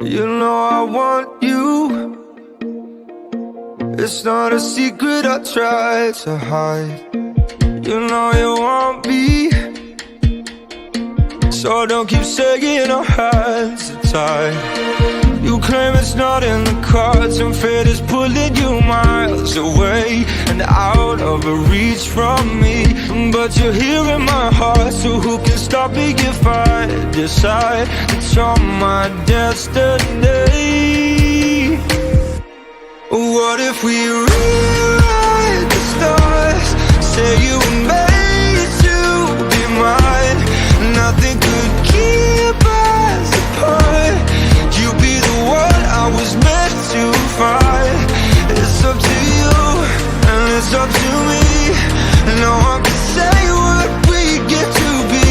You know I want you. It's not a secret I try to hide. You know you want me, so don't keep saying our hands are tied. You claim it's not in the cards, and fate is pulling you miles away and out of reach from me. But you're here in my heart, so who can stop me if I decide that you're my destiny? What if we rewrite the stars? Say you were made to be mine. Nothing could keep us apart. You be the one I was meant to find. It's up to you, and it's up to me. No one can say what we get to be.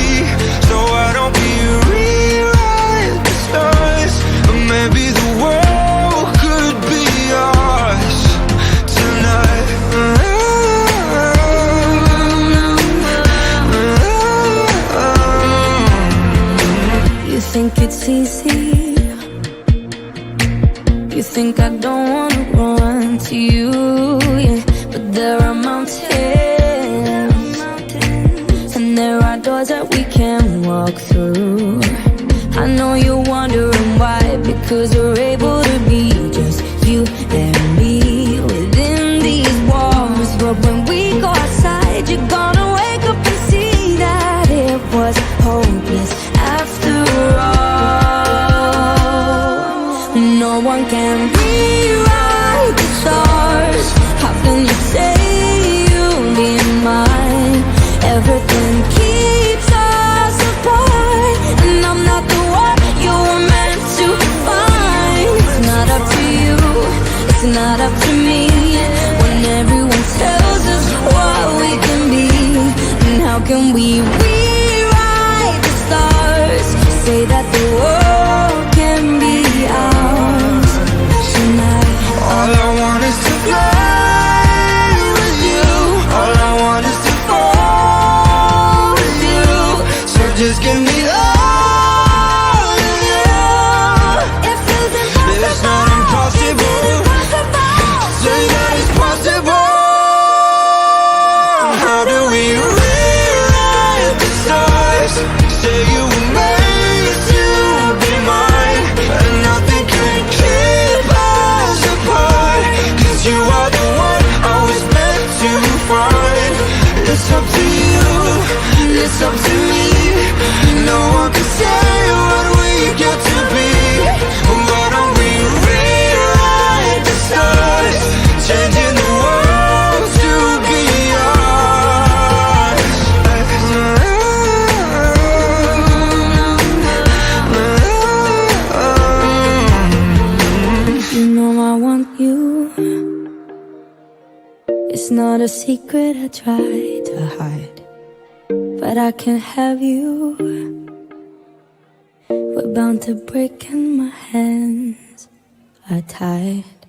So why don't we rewrite the stars? Or maybe the world could be ours tonight. You think it's easy? You think I don't wanna run to you, yeah. But there are mountains, and there are doors that we can walk through. I know you're wondering why, because we're able to be just you and me within these walls. But when we go outside, you're gonna wake up and see that it was hopeless after all. No one can rewrite the stars. How can you say you'll be mine? Everything keeps us apart, and I'm not the one you were meant to find. It's not up to you, it's not up to me. When everyone tells us what we can be, and how can we rewrite the stars? Say that the world can be ours tonight. All I want is to fly with you. All I want is to fall with you. So just give me all of you. It feels impossible. It's not impossible. Say that it's possible. How do we rewrite the stars? Say you were made to be mine, and nothing can keep us apart. 'Cause you are the one I was meant to find. It's up to you, it's up to me. No one can say what we get to be. Why don't we rewrite the stars? Changing the world to be ours. You know I want you. It's not a secret I try to hide, but I can have you. We're bound to break and my hands are tied.